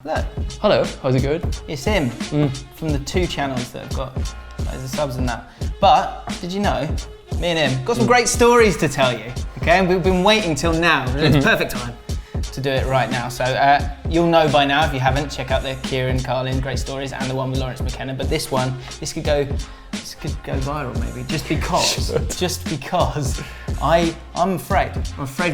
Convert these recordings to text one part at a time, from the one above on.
Look. Hello, how's it going? It's him from the 2 channels that have got loads of subs and that. But did you know, me and him got some great stories to tell you. Okay, and we've been waiting till now. It's perfect time to do it right now. So you'll know by now if you haven't. Check out the Kieran Carlin great stories and the one with Lawrence McKenna. But this could go viral maybe just because I'm afraid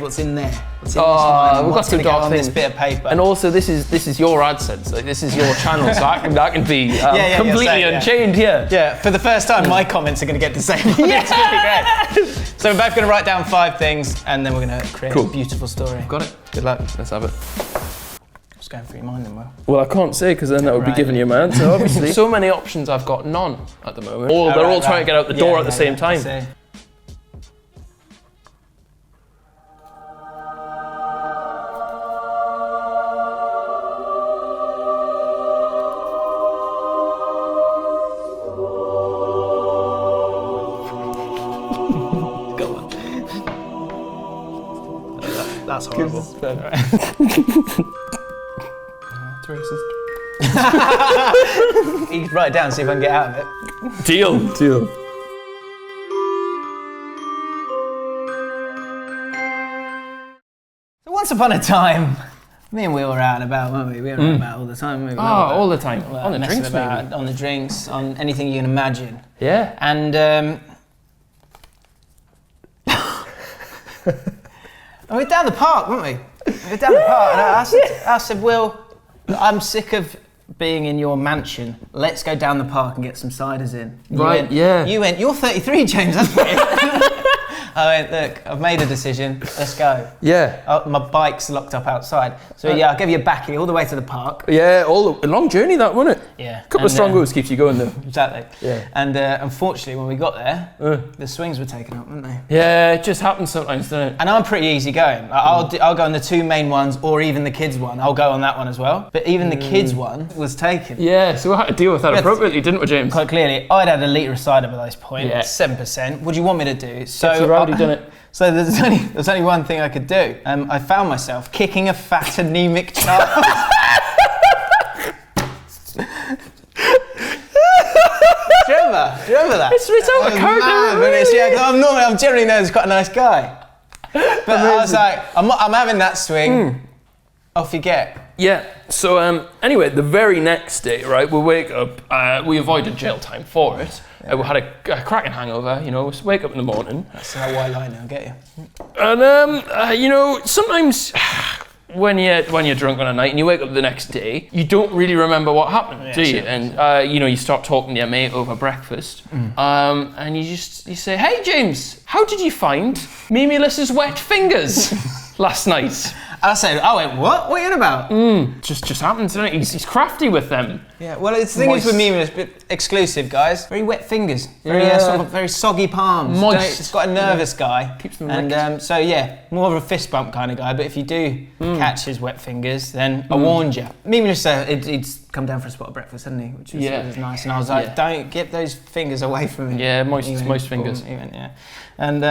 what's in there. What's in this line, we've got some dark things. This bit of paper. And also this is your AdSense, like this is your channel, so that can be completely unchained here. Yeah, for the first time my comments are going to get disabled. Yeah. It's going to be great. So we're both going to write down 5 things and then we're going to create a beautiful story. Got it. Good luck. Let's have it. Just going through your mind then, Will. Well, I can't say because then that would be giving you my answer, obviously. So many options, I've got none at the moment. They're all trying to get out the door at the same time. That's horrible. You can write it down and see if I can get out of it. Deal. So once upon a time, me and Will were out and about, weren't we? We were out and about all the time, weren't we? All the time. Well, on the drinks, about, maybe. on the drinks, on anything you can imagine. Yeah. And we were down the park, weren't we? We were down the park, and I said, Will, I'm sick of being in your mansion. Let's go down the park and get some ciders in. You went, you're 33, James, that's weird. I went, look, I've made a decision, let's go. Yeah. My bike's locked up outside. So I'll give you a backie all the way to the park. Yeah, a long journey that, wasn't it? Yeah. A couple of strong moves keeps you going though. Exactly. Yeah. And unfortunately, when we got there, the swings were taken up, weren't they? Yeah, it just happens sometimes, doesn't it? And I'm pretty easy going. I'll go on the 2 main ones, or even the kids one. I'll go on that one as well. But even the kids one was taken. Yeah, so we had to deal with that appropriately, didn't we, James? Quite clearly, I'd had a litre of cider by this point, 7%. What do you want me to do? So I've done it. So there's only one thing I could do. I found myself kicking a fat anemic child. Do you remember that? It's out of character. Really. I'm generally known as quite a nice guy. But I was like, I'm having that swing. Off you get. Yeah. So anyway, the very next day, right, we wake up. We avoided jail time for it. We had a cracking hangover. We wake up in the morning. That's how I lie now. Get you. And sometimes when you're drunk on a night and you wake up the next day, you don't really remember what happened, do you? Sure. And you start talking to your mate over breakfast, and you say, "Hey James, how did you find Memeulous' wet fingers last night?" I went, what? What are you on about? Just happens, doesn't it? He's crafty with them. Yeah, well, the thing is with Memeulous, exclusive, guys. Very wet fingers. Very soggy palms. Moist. It's got a nervous guy. Keeps them licked. More of a fist bump kind of guy, but if you do catch his wet fingers, then I warned you. Memeulous, he'd come down for a spot of breakfast, hadn't he? Which was nice. And I was like, don't get those fingers away from me. Yeah, moist fingers. He went, yeah. And...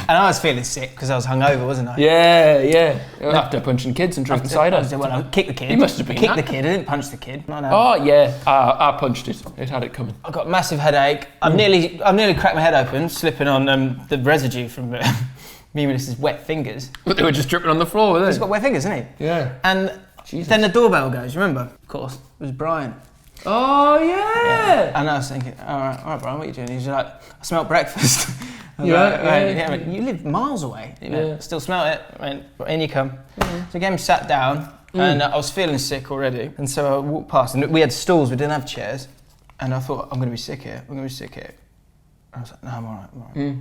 And I was feeling sick because I was hungover, wasn't I? Yeah. After punching kids and drinking cider. I kicked the kid. You must have been kicked the kid. I didn't punch the kid. No. Oh yeah, I punched it. It had it coming. I got a massive headache. I've nearly cracked my head open, slipping on the residue from Memeulous' wet fingers. But they were just dripping on the floor, weren't they? He's got wet fingers, hasn't he? Yeah. And then the doorbell goes. Remember? Of course, it was Brian. Oh yeah. And I was thinking, all right, Brian, what are you doing? He's like, I smelt breakfast. Yeah. You live miles away. Still smell it. In you come. So again, sat down, and I was feeling sick already. And so I walked past, and we had stools. We didn't have chairs. And I thought, I'm going to be sick here. And I was like, no, I'm all right.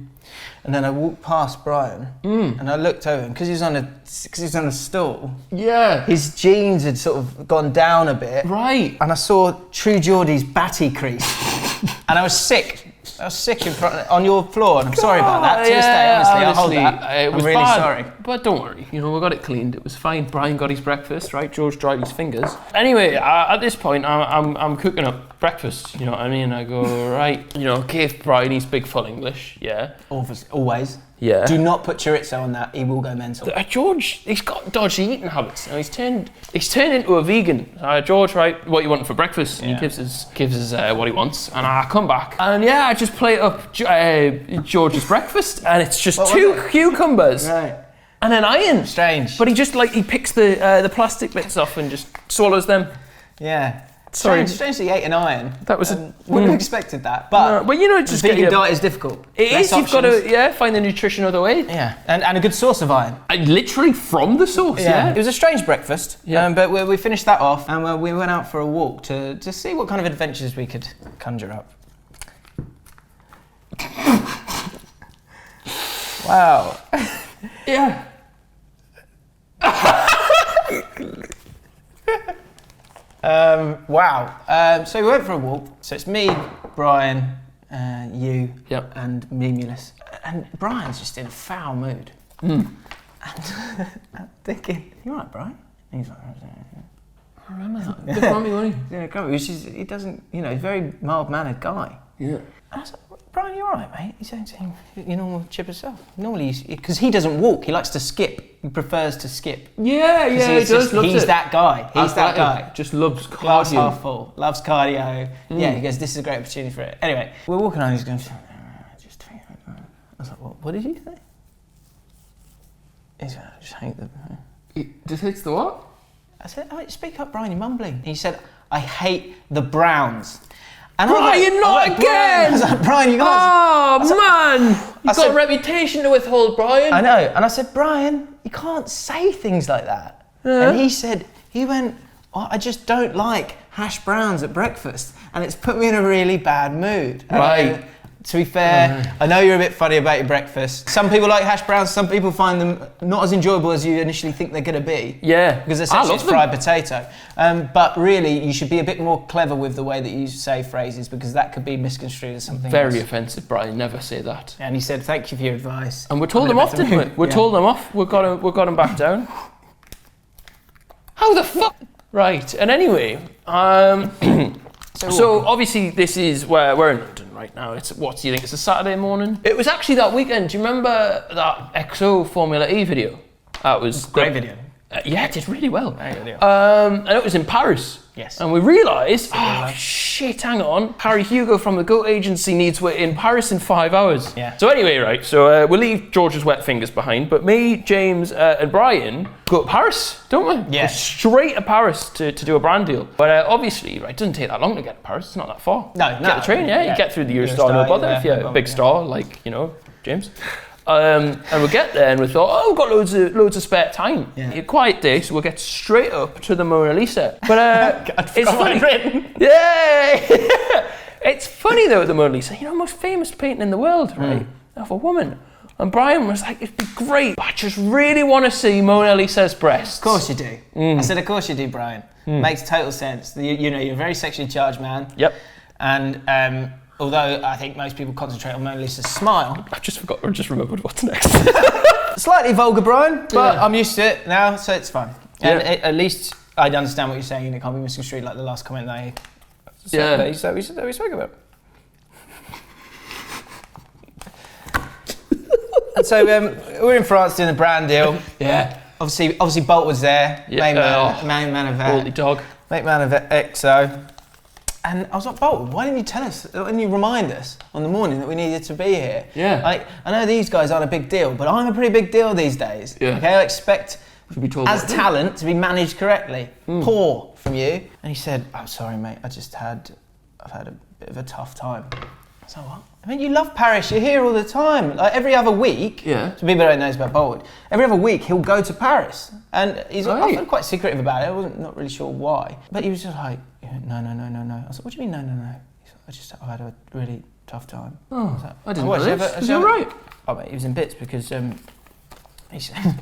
And then I walked past Brian, and I looked over, and because he was on a stool, his jeans had sort of gone down a bit. Right. And I saw True Geordie's batty crease, and I was sick. I was sick in front on your floor, and I'm sorry about that. To this day, honestly, I'll hold that. It was I'm really sorry. But don't worry, we got it cleaned. It was fine. Brian got his breakfast, right? George dried his fingers. Anyway, at this point, I'm cooking up breakfast. You know what I mean? I go right. Okay, if Brian, he's big full English, yeah. Always. Yeah. Do not put chorizo on that. He will go mental. George, he's got dodgy eating habits. He's turned into a vegan. George, right? What you want for breakfast? And he gives us what he wants, and I come back, and I just plate up George's breakfast, and it's just two cucumbers. Right. And an iron. Strange. But he just he picks the plastic bits off and just swallows them. Yeah. Sorry. Strange that he ate an iron. That was wouldn't have expected that. But it's just vegan diet is difficult. It is. You've got to find the nutrition other way. Yeah. And a good source of iron. Literally from the source. Yeah. It was a strange breakfast. Yeah. But we finished that off, and we went out for a walk to see what kind of adventures we could conjure up. Wow. Yeah. Wow. So we went for a walk. So it's me, Brian, you, and Memeulous. And Brian's just in a foul mood. And I'm thinking, you all right, Brian? And he's like, I remember that. Good for me, wasn't he? Yeah, grumpy. He doesn't, he's a very mild-mannered guy. Yeah. And I was like, Brian, you all right, mate? He said, your normal chipper self. Normally, because he doesn't walk, he likes to skip. He prefers to skip. Yeah, he does. He's that guy. He's that guy. Just loves cardio. Glass half full. Loves cardio. Yeah, he goes, this is a great opportunity for it. Anyway, we're walking on, he's going, just think. I was like, what did you say? He's like, I just hate them. Just hates the what? I said, speak up, Brian, you're mumbling. And he said, I hate the Browns. And Brian, not again! Brian. I was like, Brian, you guys. Oh, man! You've got a reputation to withhold, Brian. I know. And I said, Brian, you can't say things like that. And he went, I just don't like hash browns at breakfast. And it's put me in a really bad mood. Right. To be fair, I know you're a bit funny about your breakfast. Some people like hash browns, some people find them not as enjoyable as you initially think they're going to be. Yeah. Because essentially it's fried potato. But really, you should be a bit more clever with the way that you say phrases, because that could be misconstrued as something Very else. offensive, Brian. Never say that. And he said, thank you for your advice. And we told them off, didn't we? We told them off. We got him back down. How the fuck? Right. And anyway, so obviously this is where we're in London right now. It's what do you think? It's a Saturday morning. It was actually that weekend. Do you remember that XO Formula E video? That was great video. Yeah, it did really well. Great video. And it was in Paris. Yes. And we realised, shit, hang on. Harry Hugo from the GOAT agency needs we're in Paris in 5 hours. Yeah. So anyway, right, so we'll leave George's wet fingers behind, but me, James, and Brian go to Paris, don't we? Yeah. Go straight to Paris to do a brand deal. But obviously, right, it doesn't take that long to get to Paris. It's not that far. No. You get the train, you get through the Eurostar, no bother. If you're a big star, like, James. And we get there and we thought, we've got loads of spare time. Yeah. A quiet day, so we'll get straight up to the Mona Lisa. But it's funny. Yeah. It's funny though, the Mona Lisa. Most famous painting in the world, right? Of a woman. And Brian was like, it'd be great, but I just really want to see Mona Lisa's breasts. Of course you do. I said, of course you do, Brian. Makes total sense. You're a very sexually charged man. Yep. And although I think most people concentrate on Mona Lisa's smile. I just remembered what's next. Slightly vulgar, Brian, but I'm used to it now, so it's fine. And at least I understand what you're saying, and it can't be misconstrued like the last comment that we spoke about. And so we're in France doing the brand deal. Yeah. Obviously Boultwood's there. Yeah. Main man of Baldy dog. Main man of XO. And I was like, Boultwood, why didn't you tell us? Why didn't you remind us on the morning that we needed to be here? Yeah. Like, I know these guys aren't a big deal, but I'm a pretty big deal these days. Yeah. Okay, I expect to be told as talent to be managed correctly. Poor from you. And he said, "I'm sorry, mate. I've had a bit of a tough time." I was like, what? I mean, you love Paris. You're here all the time. Like every other week. Yeah. So people don't know about Boultwood. Every other week he'll go to Paris, and he's often quite secretive about it. I wasn't not really sure why, but he was just like, no. I was like, what do you mean no? He's like, I had a really tough time. Oh, I was like, I didn't know this. Was he all right? Oh, mate, he was in bits because he said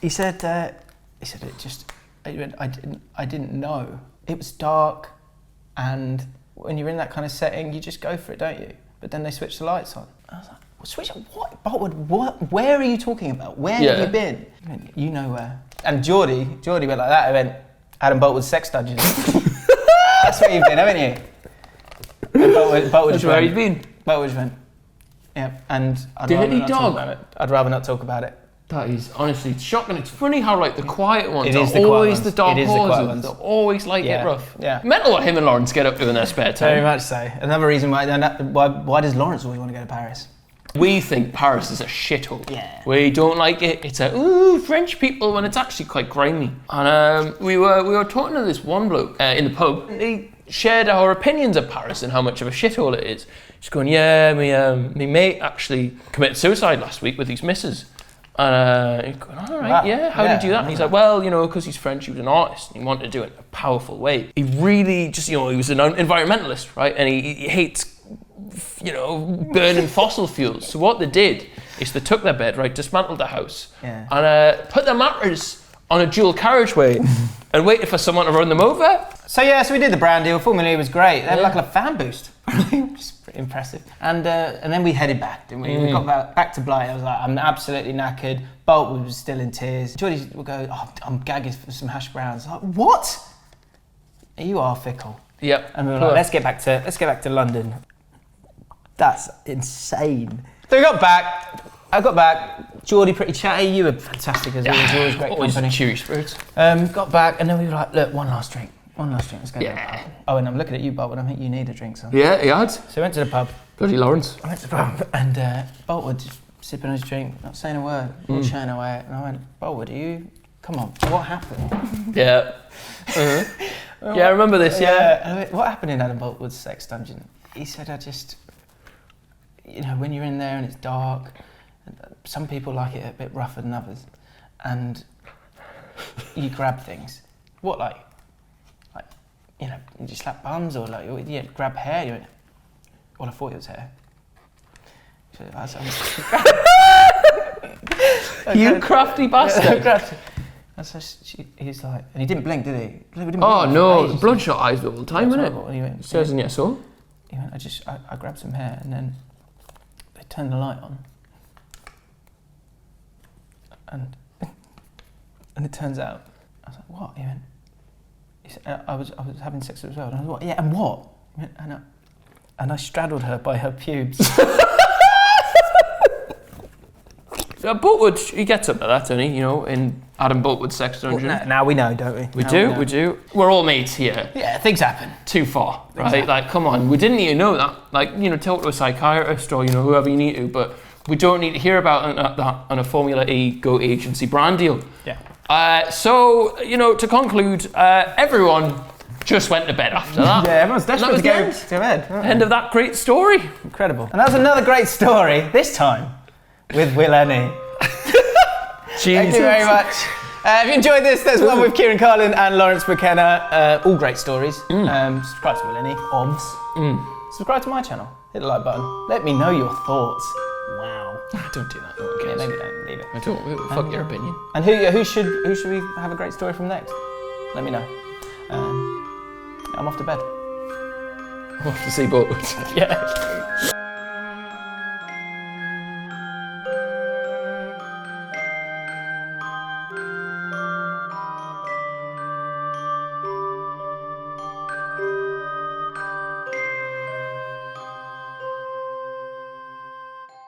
he said it just. I didn't know. It was dark, and when you're in that kind of setting, you just go for it, don't you? But then they switch the lights on. I was like, well, switch on what? Boultwood, what? Where are you talking about? Where have you been? He went, you know where. And Geordie went like that. I went, Adam Boultwood's sex dungeon. That's where you've been, haven't you? And Boultwood That's where he's been. Boultwood went, Yeah, and I'd Dirty rather not talk dog. about it. I'd rather not talk about it. That is honestly, it's shocking. It's funny how like the quiet ones It are is the quiet always ones. the dark It is the quiet horses. ones. They're always like Yeah, it rough. yeah. Mental what him and Lawrence get up to in their spare time. Very much so. Another reason why does Lawrence always want to go to Paris? We think Paris is a shithole. Yeah. We don't like it. It's a ooh French people when it's actually quite grimy. And we were talking to this one bloke in the pub. He shared our opinions of Paris and how much of a shithole it is. He's going, yeah, me mate actually committed suicide last week with his missus. And he's going, all right, Wow. yeah, how did you do that? And he's like, well, you know, because he's French, he was an artist, and he wanted to do it in a powerful way. He really just, you know, he was an environmentalist, right? And he hates, you know, burning fossil fuels. So what they did is they took their bed, right, dismantled the house, and put their mattress on a dual carriageway and waited for someone to run them over. So we did the brand deal. Formula was great. They had like a fan boost. Just pretty impressive. And then we headed back, didn't we? We got back to Blight. I was like, I'm absolutely knackered. Boultwood was still in tears. Geordie would go, oh, I'm gagging for some hash browns. Like, what? You are fickle. Yep. And we were like, let's get back to London. That's insane. So we got back. I got back. Geordie pretty chatty. You were fantastic as always. Always great company. Cheery spirits. Got back and then we were like, look, one last drink. Let's go. Yeah. To the pub. Oh, and I'm looking at you, Bob, and I think you need a drink, son. Yeah, he had. So we went to the pub. Bloody Lawrence. I went to the pub and Boultwood just sipping his drink, not saying a word, all chatting away. And I went, Boultwood, come on, what happened? Yeah. Yeah, I remember this, yeah. And I went, what happened in Adam Boultwood's sex dungeon? He said, you know, when you're in there and it's dark, some people like it a bit rougher than others, and you grab things. What, like, you know, you slap bums or like, you know, grab hair? You went, well, I thought it was hair. So You crafty bastard. And so he's like, and he didn't blink, did he? Oh no, bloodshot eyes all the time, isn't it? And he went, It says in your soul. He went, I grabbed some hair and then they turned the light on. And it turns out, I was like, what? He went, I was having sex as well. And I was like, yeah, and what? He went, and I straddled her by her pubes. So Boultwood, he gets up to that, doesn't he? You know, in Adam Boultwood's sex dungeon. Well, now we know, don't we? We do. We're all mates here. Yeah, things happen. Too far, right? Like, come on. We didn't need to know that. Like, you know, talk to a psychiatrist or, you know, whoever you need to, but we don't need to hear about that on a Formula E Go agency brand deal. Yeah. So, you know, to conclude, everyone just went to bed after that. Yeah, everyone's desperate to go to bed. End of that great story. Incredible. And that's another great story, this time, with Willne. Thank you very much. If you enjoyed this, there's one with Kieran Carlin and Lawrence McKenna. All great stories. Subscribe to Willne, obvs. Subscribe to my channel. Hit the like button. Let me know your thoughts. Wow. Don't do that. Okay, maybe don't. Leave it. I don't. Fuck your opinion. And who should we have a great story from next? Let me know. I'm off to bed. I'm off to see Boultwood. Yeah.